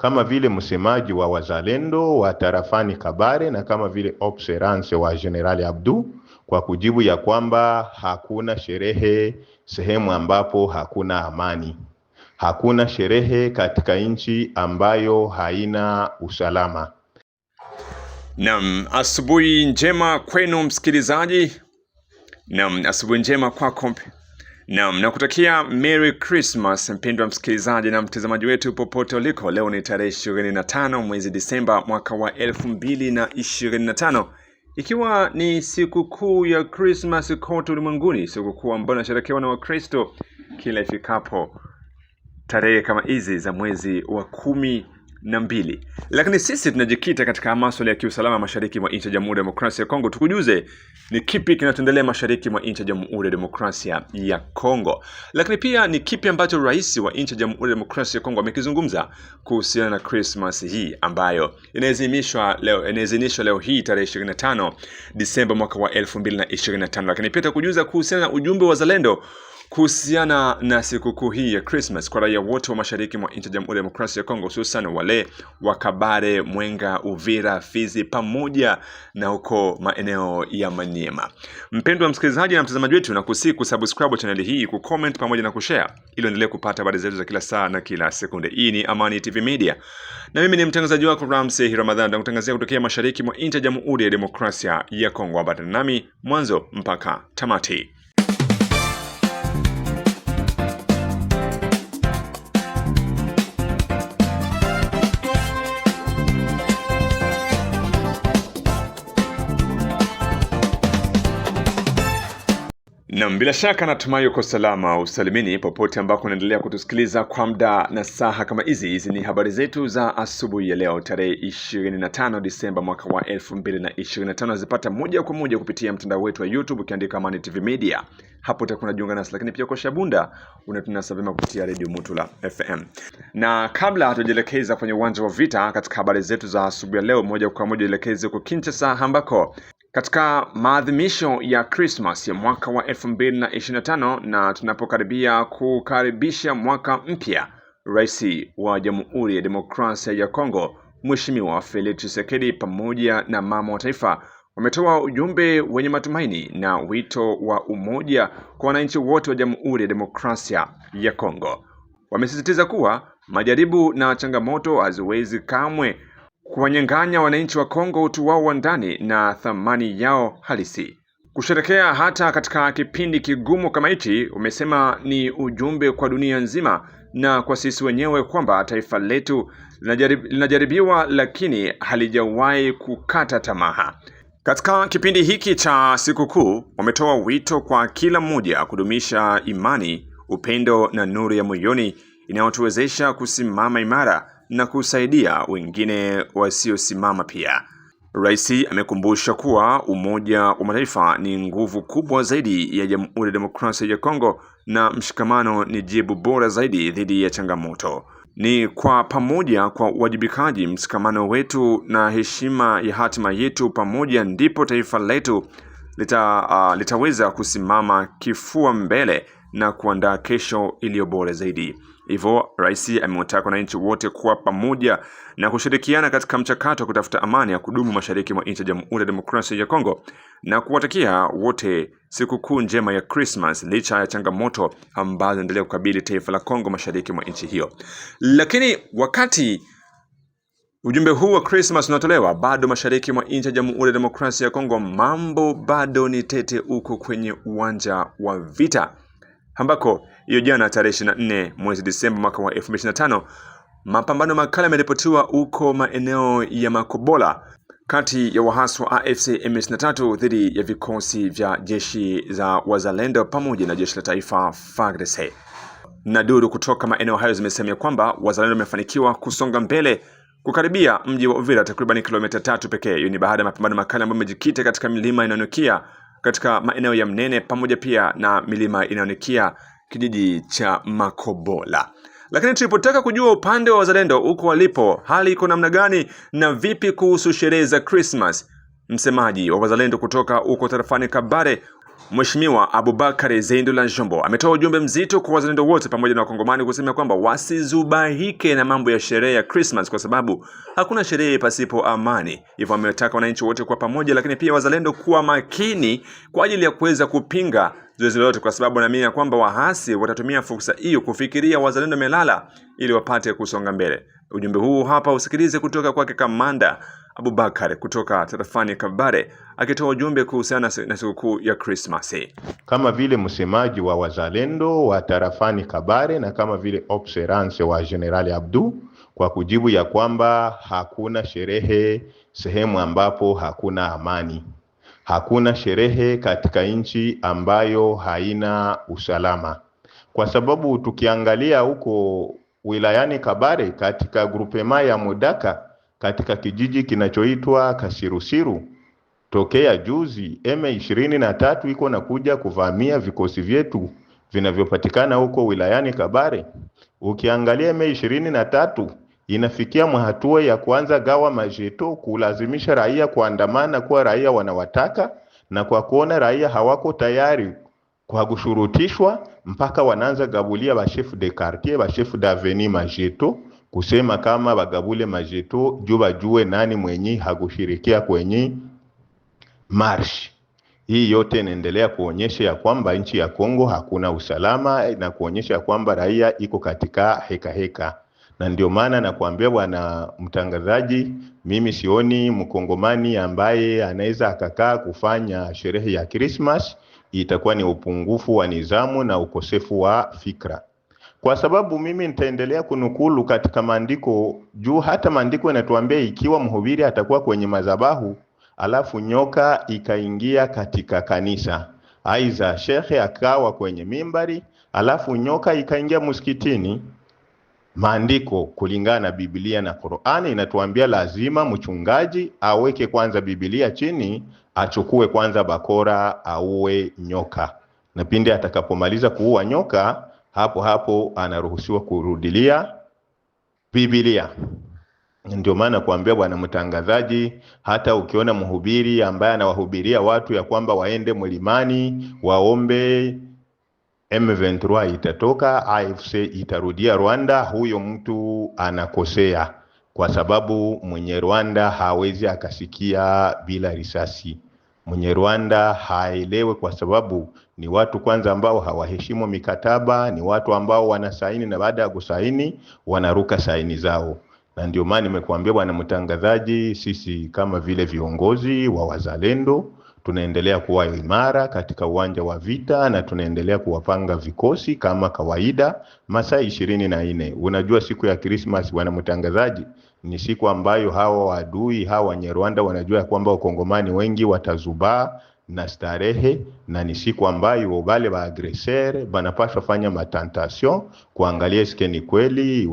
kama vile msemaji wa wazalendo wa tarafani Kabare na kama vile observance wa General Abdu, kwa kujibu ya kwamba hakuna sherehe sehemu ambapo hakuna amani. Hakuna sherehe katika nchi ambayo haina usalama. Naam, asubuhi njema kwenu msikilizaji. Naam, asubuhi njema kwako. Naam, nakutakia Merry Christmas mpendwa msikilizaji na mtazamaji wetu popote uliko. Leo ni tarehe 25 mwezi Disemba mwaka wa 2025. Ikiwa ni siku kuu ya Christmas kote ulimwenguni, siku kuu ambayo inasherekewa na Wakristo kila ifikapo tarehe kama hizi za mwezi wa 12. Lakini sisi tunajikita katika masuala ya kiusalama mashariki mwa nchi ya Jamhuri ya Demokrasia ya Kongo. Tukujuze ni kipi kinachoendelea mashariki mwa nchi ya Jamhuri ya Demokrasia ya Kongo. Lakini pia ni kipi ambacho rais wa nchi ya Jamhuri ya Demokrasia ya Kongo amekizungumza kuhusiana na Christmas hii ambayo inaadhimishwa leo hii tarehe 25 Disemba mwaka wa 2025. Lakini pia tukujuza kuhusiana na ujumbe wa Zalendo kuhusiana na sikukuu hii ya Christmas kwa raia wote wa mashariki mwa nchi ya Jamhuri ya Demokrasia ya Kongo, hususan wale wa Kabare, Mwenga, Uvira, Fizi pamoja na huko maeneo ya Maniema. Mpendwa msikilizaji na mtazamaji wetu, nakusihi kusubscribe channel hii, kucomment pamoja na kushare ili endelee kupata habari zetu za kila saa na kila sekunde. Hii ni Amani TV Media. Na mimi ni mtangazaji wako Ramsey Ramadhan, na kutangazia kutokea mashariki mwa nchi ya Jamhuri ya Demokrasia ya Kongo. Ambatana nami mwanzo mpaka tamati. Na bila shaka natumai uko salama usalimini popote ambako unaendelea kutusikiliza kwa muda na saa kama hizi. Hizi ni habari zetu za asubuhi ya leo tarehe 25 Disemba mwaka wa 2025. Zipata moja kwa moja kupitia mtandao wetu wa YouTube ukiandika Amani TV Media. Hapo utakuwa unajiunga nasi, lakini pia kwa Shabunda unatunasa vyema kupitia Radio Mutula FM. Na kabla hatujaelekeza kwenye uwanja wa vita katika habari zetu za asubuhi ya leo, moja kwa moja elekeze kwa Kinshasa ambako katika maadhimisho ya Christmas ya mwaka wa 2025 na tunapokaribia kukaribisha mwaka mpya, Rais wa Jamhuri ya Demokrasia ya Kongo Mheshimiwa Felix Tshisekedi pamoja na mama wa taifa wametoa ujumbe wenye matumaini na wito wa umoja kwa wananchi wote wa Jamhuri ya Demokrasia ya Kongo. Wamesisitiza kuwa majaribu na changamoto haziwezi kamwe kuwanyang'anya wananchi wa Kongo utu wao wa ndani na thamani yao halisi. Kusherekea hata katika kipindi kigumu kama hichi, umesema ni ujumbe kwa dunia nzima na kwa sisi wenyewe kwamba taifa letu linajaribiwa lakini halijawahi kukata tamaa. Katika kipindi hiki cha sikukuu, wametoa wito kwa kila mmoja kudumisha imani, upendo na nuru ya moyoni inayotuwezesha kusimama imara na kusaidia wengine wasiosimama pia. Rais amekumbusha kuwa Umoja wa Mataifa ni nguvu kubwa zaidi ya Jamhuri ya Demokrasia ya Kongo na mshikamano ni jibu bora zaidi dhidi ya changamoto. Ni kwa pamoja, kwa uwajibikaji, mshikamano wetu na heshima ya hatima yetu pamoja ndipo taifa letu litaweza kusimama kifua mbele na kuandaa kesho iliyo bora zaidi. Hivyo rais amewataka wananchi wote kuwa pamoja na kushirikiana katika mchakato wa kutafuta amani ya kudumu mashariki mwa nchi ya Jamhuri ya Demokrasia ya Kongo na kuwatakia wote sikukuu njema ya Christmas licha ya changamoto ambazo zinaendelea kukabili taifa la Kongo mashariki mwa nchi hiyo. Lakini wakati ujumbe huu wa Christmas unatolewa, bado mashariki mwa nchi ya Jamhuri ya Demokrasia ya Kongo mambo bado ni tete huko kwenye uwanja wa vita ambako hiyo jana tarehe 24 mwezi Disemba mwaka wa 2025 mapambano makali yameripotiwa huko maeneo ya Makobola kati ya waasi wa AFC M23 dhidi ya vikosi vya jeshi za wazalendo pamoja na jeshi la taifa FARDC. Na duru kutoka maeneo hayo zimesema kwamba wazalendo wamefanikiwa kusonga mbele kukaribia mji wa Uvira takriban kilomita 3 pekee. Hiyo ni baada ya mapambano makali ambayo yamejikita katika milima inayonukia katika maeneo ya Mnene pamoja pia na milima inayonukia kijiji cha Makobola. Lakini tulipotaka kujua upande wa wazalendo huko walipo, hali iko namna gani na vipi kuhusu sherehe za Christmas, msemaji wa wazalendo kutoka huko tarafani Kabare Mheshimiwa Abubakar Zeindola Njombo ametoa ujumbe mzito kwa wazalendo wote pamoja na wakongomani kusema kwamba wasizubahike na mambo ya sherehe ya Christmas kwa sababu hakuna sherehe pasipo amani. Hivyo ametaka wananchi wote kwa pamoja, lakini pia wazalendo kuwa makini kwa ajili ya kuweza kupinga zoezi lolote, kwa sababu naamini kwamba wahasi watatumia fursa hiyo kufikiria wazalendo melala ili wapate kusonga mbele. Ujumbe huu hapa usikilize kutoka kwake Kamanda Abubakar kutoka tarafani Kabare akitoa ujumbe kuhusiana na sikukuu ya Christmas. Kama vile msemaji wa wazalendo wa tarafani Kabare na kama vile observance wa General Abdu kwa kujibu ya kwamba hakuna sherehe sehemu ambapo hakuna amani. Hakuna sherehe katika nchi ambayo haina usalama. Kwa sababu tukiangalia huko wilayani Kabare katika grupema ya Mudaka katika kijiji kinachoitwa Kasirusiru, tokea juzi M23 iko na kuja kuvamia vikosi vyetu vinavyopatikana huko wilayani Kabare. Ukiangalia M23 inafikia hatua ya kuanza gawa majeto, kulazimisha raia kuandamana kwa raia wanawataka, na kwa kuona raia hawako tayari kwa kushurutishwa mpaka wanaanza gabulia ba chef de quartier, ba chef d'avenue majeto, kusema kama bagabule majeto juu bajue nani mwenye hakushirikia kwenye marsh. Hii yote inaendelea kuonyesha ya kwamba nchi ya Kongo hakuna usalama na kuonyesha ya kwamba raia iko katika heka. Na ndio maana nakuambia bwana mtangazaji, mimi sioni mkongomani ambaye anaweza akakaa kufanya sherehe ya Christmas. Itakuwa ni upungufu wa nidhamu na ukosefu wa fikra. Kwa sababu mimi nitaendelea kunukulu katika maandiko juu, hata maandiko yanatuambia ikiwa mhubiri atakuwa kwenye madhabahu alafu nyoka ikaingia katika kanisa, aiza shekhe akawa kwenye mimbari alafu nyoka ikaingia msikitini, maandiko kulingana na Biblia na Qur'ani inatuambia lazima mchungaji aweke kwanza Biblia chini, achukue kwanza bakora auwe nyoka, na pindi atakapomaliza kuua nyoka hapo anaruhusiwa kurudilia Biblia. Ndio maana kuambia bwana mtangazaji, hata ukiona mhubiri ambaye anawahubiria watu ya kwamba waende mlimani waombe M23 itatoka, AFC itarudia Rwanda, huyo mtu anakosea, kwa sababu mwenye Rwanda hawezi akasikia bila risasi. Mwenye Rwanda haelewe, kwa sababu ni watu kwanza ambao hawaheshimu mikataba, ni watu ambao wanasaini na baada ya kusaini wanaruka saini zao. Na ndio maana nimekuambia bwana mtangazaji, sisi kama vile viongozi wa wazalendo tunaendelea kuwa imara katika uwanja wa vita na tunaendelea kuwapanga vikosi kama kawaida masaa 24. Unajua siku ya Christmas bwana mtangazaji ni siku ambayo hawa wadui hawa Wanyarwanda wanajua kwamba wakongomani wengi watazubaa na starehe, na ni siku ambayo wale wa agresere banapaswa fanya matentation kuangalia sike ni kweli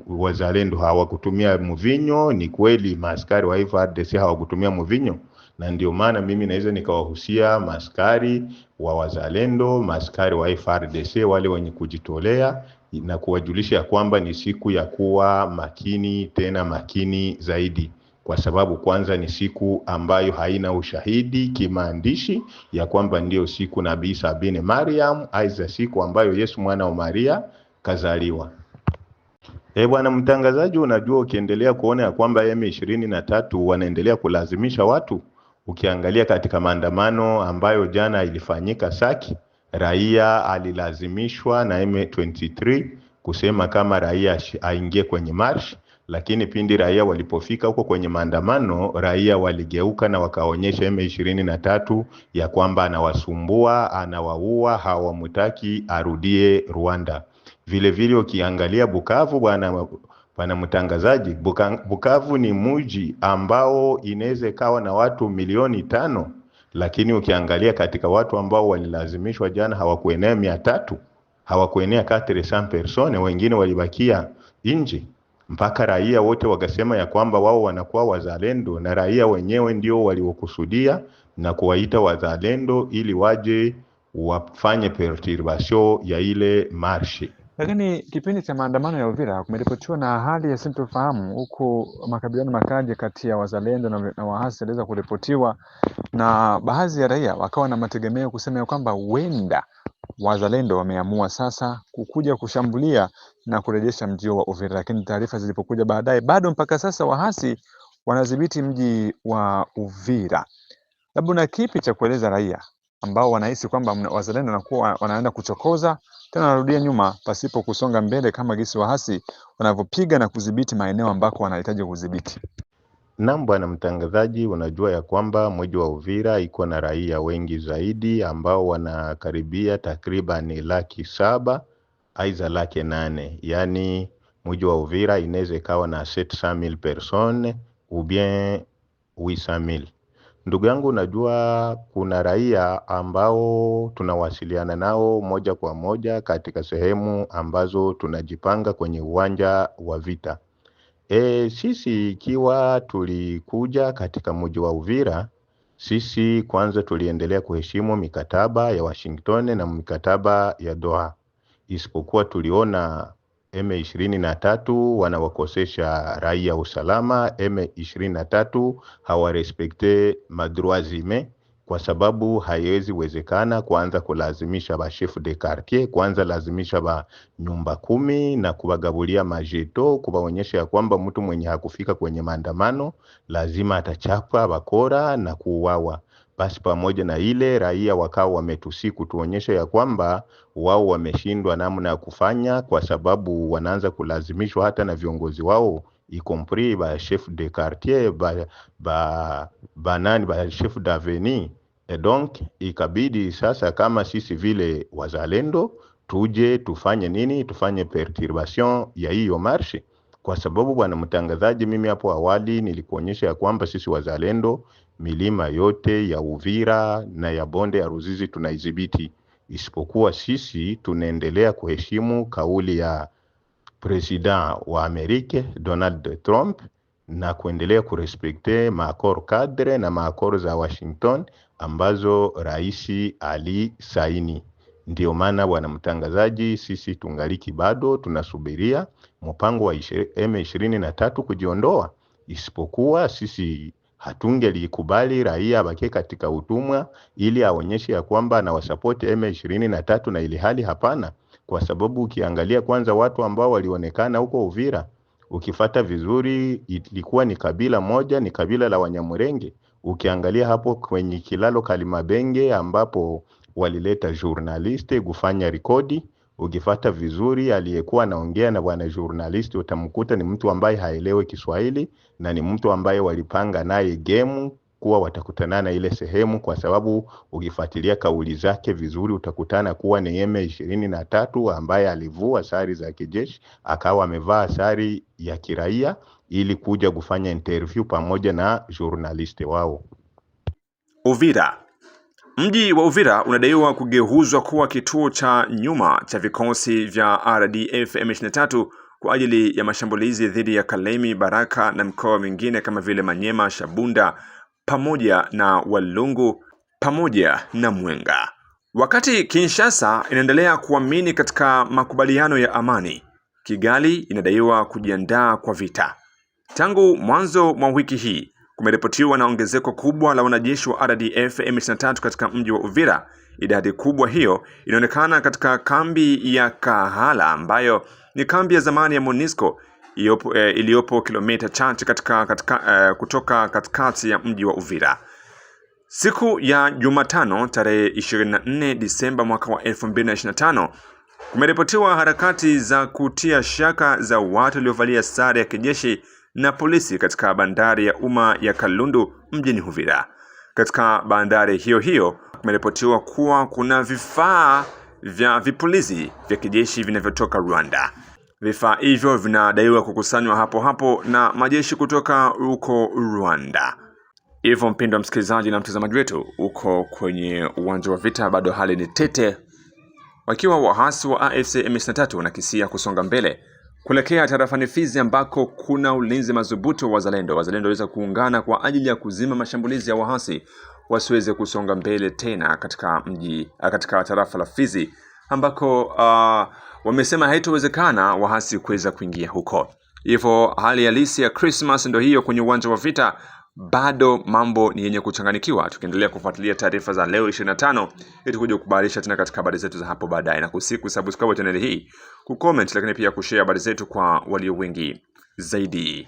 wazalendo hawakutumia mvinyo, ni kweli maaskari wa FARDC hawakutumia mvinyo. Na ndio maana mimi naweza nikawahusia maaskari wa wazalendo, maaskari wa FARDC wale wenye kujitolea, na kuwajulisha kwamba ni siku ya kuwa makini, tena makini zaidi, kwa sababu kwanza ni siku ambayo haina ushahidi kimaandishi ya kwamba ndio siku Nabii Sabine Mariam, aiza siku ambayo Yesu mwana wa Maria kazaliwa. Bwana mtangazaji, unajua ukiendelea kuona ya kwamba M23 wanaendelea kulazimisha watu, ukiangalia katika maandamano ambayo jana ilifanyika Saki, raia alilazimishwa na M23 kusema kama raia aingie kwenye march, lakini pindi raia walipofika huko kwenye maandamano, raia waligeuka na wakaonyesha M23 ya kwamba anawasumbua, anawaua, hawamtaki arudie Rwanda. Vile vile ukiangalia Bukavu bwana mtangazaji, Bukavu ni mji ambao inaweza kawa na watu 500,000, lakini ukiangalia katika watu ambao walilazimishwa jana hawakuenea 300, hawakuenea 400 personnes, wengine walibakia nje, mpaka raia wote wakasema ya kwamba wao wanakuwa wazalendo, na raia wenyewe ndio waliokusudia na kuwaita wazalendo ili waje wafanye perturbation ya ile marshi. Lakini kipindi cha maandamano ya Uvira kumeripotiwa na hali ya sintofahamu, huku makabiliano makali kati ya wazalendo na waasi yaliweza kuripotiwa, na baadhi ya raia wakawa na mategemeo kusema ya kwamba huenda wazalendo wameamua sasa kukuja kushambulia na kurejesha mji wa Uvira. Lakini taarifa zilipokuja baadaye, bado mpaka sasa waasi wanadhibiti mji wa Uvira. Labda na kipi cha kueleza raia ambao wanahisi kwamba wazalendo wanakuwa wanaenda kuchokoza tena wanarudia nyuma pasipo kusonga mbele kama gisi waasi wanavyopiga na kudhibiti maeneo ambako wanahitaji kudhibiti? Naam bwana mtangazaji, unajua ya kwamba mji wa Uvira iko na raia wengi zaidi ambao wanakaribia takriban 700,000 aiza 800,000. Yani mji wa Uvira inaweza ikawa na 700,000 personnes ou bien 800,000. Ndugu yangu, unajua kuna raia ambao tunawasiliana nao moja kwa moja katika sehemu ambazo tunajipanga kwenye uwanja wa vita. Sisi ikiwa tulikuja katika mji wa Uvira, sisi kwanza tuliendelea kuheshimu mikataba ya Washington na mikataba ya Doha. Isipokuwa tuliona M23 wanawakosesha raia usalama, M23 hawarespekte madroits humains, kwa sababu haiwezi wezekana kwanza kulazimisha ba chef de quartier, kwanza lazimisha ba nyumba 10 na kubagabulia majeto, kubaonyesha ya kwamba mtu mwenye hakufika kwenye maandamano lazima atachapwa bakora na kuuawa. Basi pamoja na ile raia wakao wametusiku tuonyesha ya kwamba wao wameshindwa namna ya kufanya, kwa sababu wanaanza kulazimishwa hata na viongozi wao, y compris ba chef de quartier, ba chef d'avenue. Donc ikabidi sasa kama sisi vile wazalendo tuje tufanye nini? Tufanye perturbation ya hiyo marche. Kwa sababu bwana mtangazaji, mimi hapo awali nilikuonyesha ya kwamba sisi wazalendo milima yote ya Uvira na ya bonde ya Ruzizi tunaidhibiti, isipokuwa sisi tunaendelea kuheshimu kauli ya president wa Amerika Donald Trump na kuendelea kurespekte maakor cadre na maakor za Washington ambazo raisi alisaini. Ndio maana bwana mtangazaji, sisi tungaliki bado tunasubiria mpango wa M23 kujiondoa, isipokuwa sisi hatungelikubali raia baki katika utumwa ili aonyeshe ya kwamba na wasapoti M23, na ili hali hapana. Kwa sababu ukiangalia kwanza watu ambao walionekana huko Uvira, ukifata vizuri ilikuwa ni kabila moja, ni kabila la Wanyamurenge. Ukiangalia hapo kwenye kilalo Kalimabenge ambapo walileta journaliste kufanya rekodi, ukifata vizuri aliyekuwa anaongea na bwana journalist utamkuta ni mtu ambaye haelewi Kiswahili na ni mtu ambaye walipanga naye game kuwa watakutanana ile sehemu, kwa sababu ukifuatilia kauli zake vizuri utakutana kuwa ni M23 ambaye alivua sari za kijeshi akawa amevaa sari ya kiraia ili kuja kufanya interview pamoja na journalist wao. Uvira. Mji wa Uvira unadaiwa kugeuzwa kuwa kituo cha nyuma cha vikosi vya RDF M23 kwa ajili ya mashambulizi dhidi ya Kalemi, Baraka na mikoa mingine kama vile Manyema, Shabunda pamoja na Walungu pamoja na Mwenga. Wakati Kinshasa inaendelea kuamini katika makubaliano ya amani, Kigali inadaiwa kujiandaa kwa vita. Tangu mwanzo mwa wiki hii kumeripotiwa na ongezeko kubwa la wanajeshi wa RDF M23 katika mji wa Uvira. Idadi kubwa hiyo inaonekana katika kambi ya Kahala ambayo ni kambi ya zamani ya MONUSCO iliyopo kilomita chache kutoka katikati ya mji wa Uvira. Siku ya Jumatano tarehe 24 Disemba mwaka wa 2025 kumeripotiwa harakati za kutia shaka za watu waliovalia sare ya kijeshi na polisi katika bandari ya umma ya Kalundu mjini Uvira. Katika bandari hiyo kumeripotiwa kuwa kuna vifaa vya vipulizi vya kijeshi vinavyotoka Rwanda. Vifaa hivyo vinadaiwa kukusanywa hapo na majeshi kutoka huko Rwanda. Hivyo mpendwa msikilizaji na mtazamaji wetu, uko kwenye uwanja wa vita, bado hali ni tete, wakiwa waasi wa AFC M23 wanakisia kusonga mbele kuelekea tarafani Fizi ambako kuna ulinzi madhubuti wa wazalendo. Wazalendo waweza kuungana kwa ajili ya kuzima mashambulizi ya waasi wasiweze kusonga mbele tena katika tarafa la Fizi ambako wamesema haitowezekana waasi kuweza kuingia huko. Hivyo hali halisi ya Christmas ndio hiyo kwenye uwanja wa vita. Bado mambo ni yenye kuchanganikiwa. Tukiendelea kufuatilia taarifa za leo 25 ili kuja kukubarisha tena katika habari zetu za hapo baadaye, na kusubscribe channel hii, kucomment, lakini pia kushare habari zetu kwa walio wengi zaidi.